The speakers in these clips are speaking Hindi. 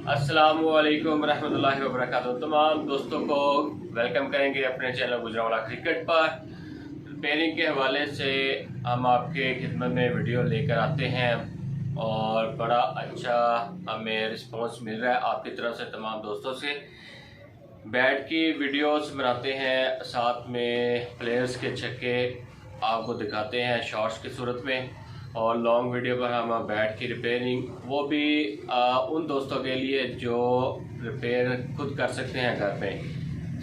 अस्सलामुअलैकुम रहमतुल्लाहि व बरकातुहू। तमाम दोस्तों को वेलकम करेंगे अपने चैनल गुजरावाला क्रिकेट पर। रिपेयरिंग के हवाले से हम आपके खिदमत में वीडियो लेकर आते हैं और बड़ा अच्छा हमें रिस्पांस मिल रहा है आपकी तरफ से, तमाम दोस्तों से। बैट की वीडियोस बनाते हैं, साथ में प्लेयर्स के छक्के आपको दिखाते हैं शॉट्स की सूरत में, और लॉन्ग वीडियो पर हम बैट की रिपेयरिंग, वो भी उन दोस्तों के लिए जो रिपेयर खुद कर सकते हैं घर पे।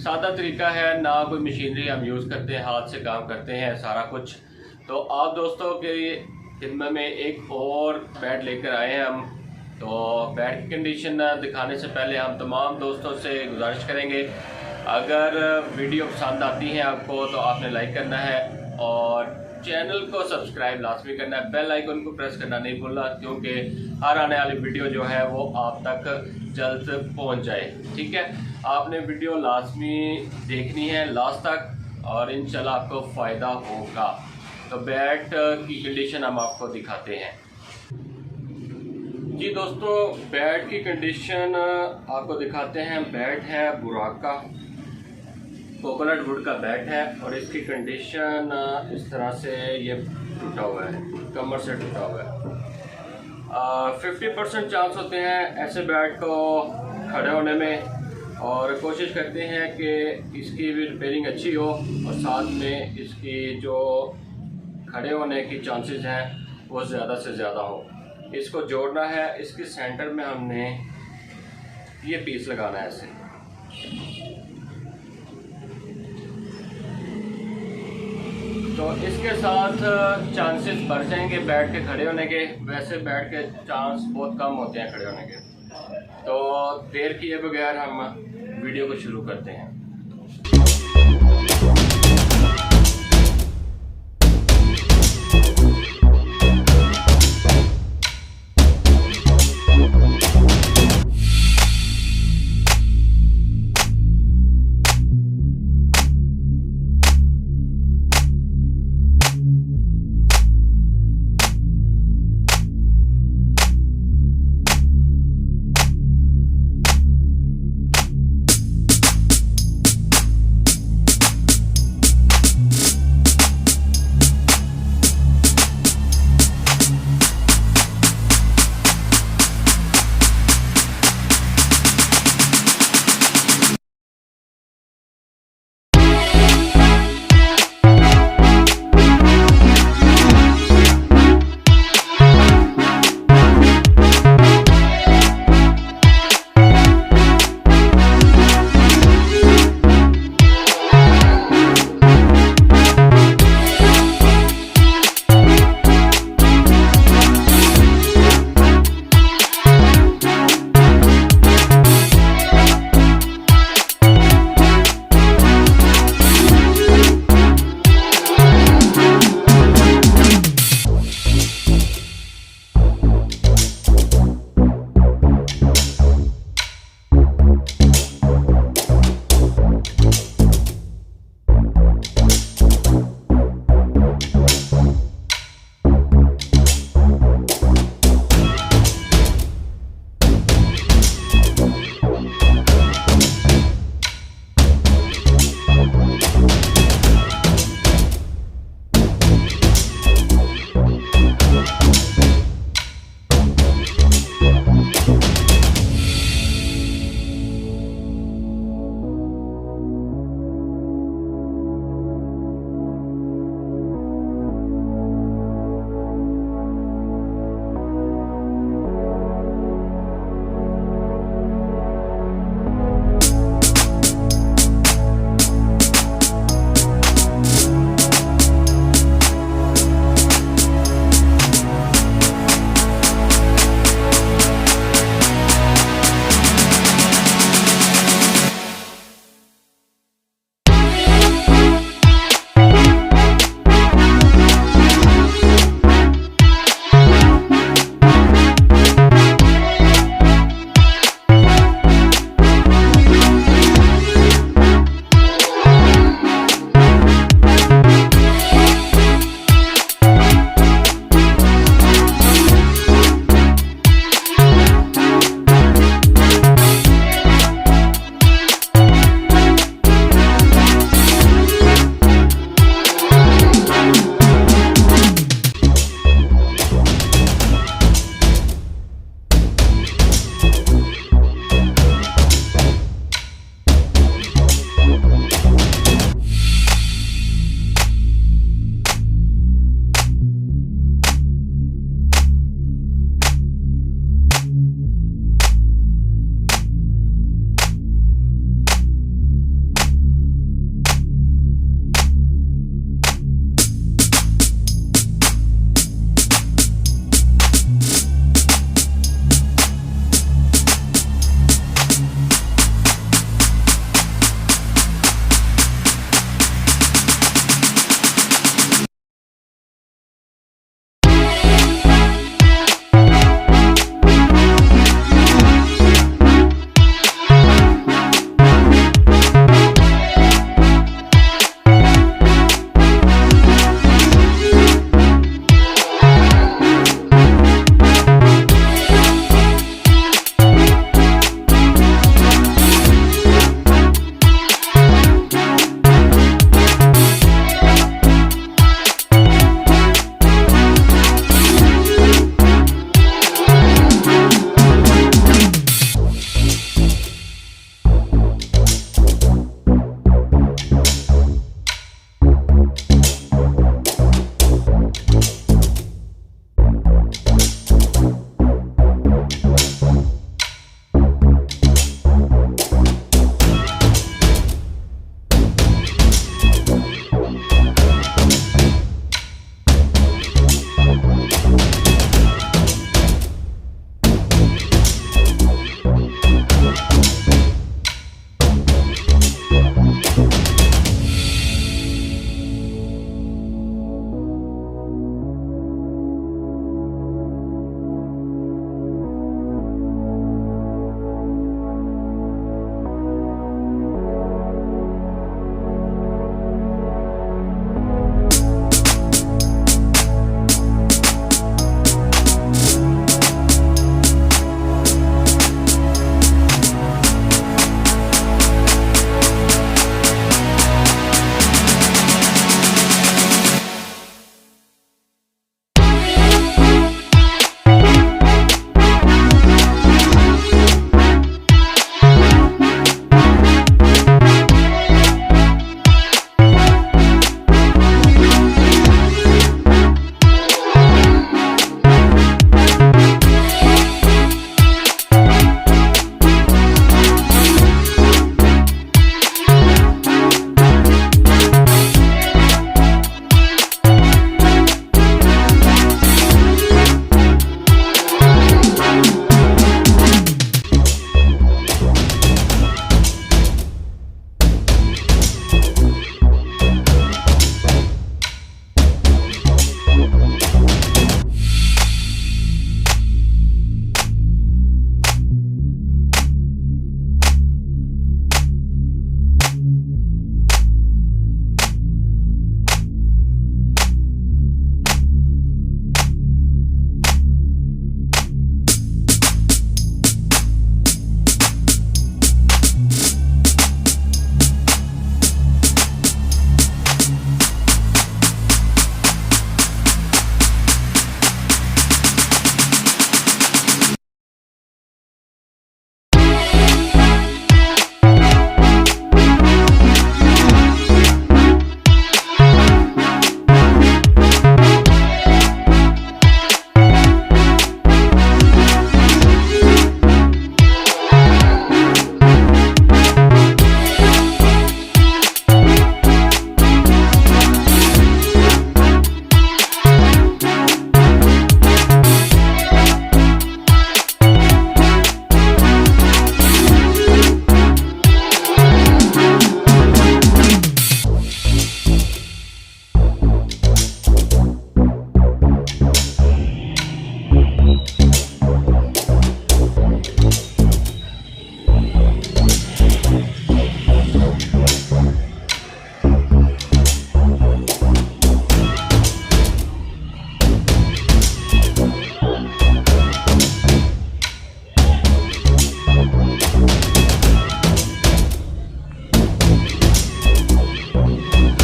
सादा तरीका है, ना कोई मशीनरी हम यूज़ करते हैं, हाथ से काम करते हैं सारा कुछ। तो आप दोस्तों के खिदमत में एक और बैट लेकर आए हैं हम। तो बैट की कंडीशन दिखाने से पहले हम तमाम दोस्तों से गुजारिश करेंगे, अगर वीडियो पसंद आती है आपको तो आपने लाइक करना है और चैनल को सब्सक्राइब लाजमी करना है, बेल आइकन को प्रेस करना नहीं भूलना, क्योंकि हर आने वाली वीडियो जो है वो आप तक जल्द पहुंच जाए। ठीक है, आपने वीडियो लाजमी देखनी है लास्ट तक और इंशाल्लाह आपको फ़ायदा होगा। तो बैट की कंडीशन हम आपको दिखाते हैं। जी दोस्तों, बैट की कंडीशन आपको दिखाते हैं। बैट है बुराक का, कोकोनट वुड का बैट है और इसकी कंडीशन इस तरह से ये टूटा हुआ है, कमर से टूटा हुआ है। 50% चांस होते हैं ऐसे बैट को खड़े होने में, और कोशिश करते हैं कि इसकी भी रिपेयरिंग अच्छी हो और साथ में इसकी जो खड़े होने की चांसेस हैं वो ज़्यादा से ज़्यादा हो। इसको जोड़ना है, इसके सेंटर में हमने ये पीस लगाना है ऐसे। तो इसके साथ चांसेस बढ़ जाएंगे बैट के खड़े होने के। वैसे बैट के चांस बहुत कम होते हैं खड़े होने के। तो देर किए बगैर हम वीडियो को शुरू करते हैं।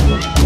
हैं।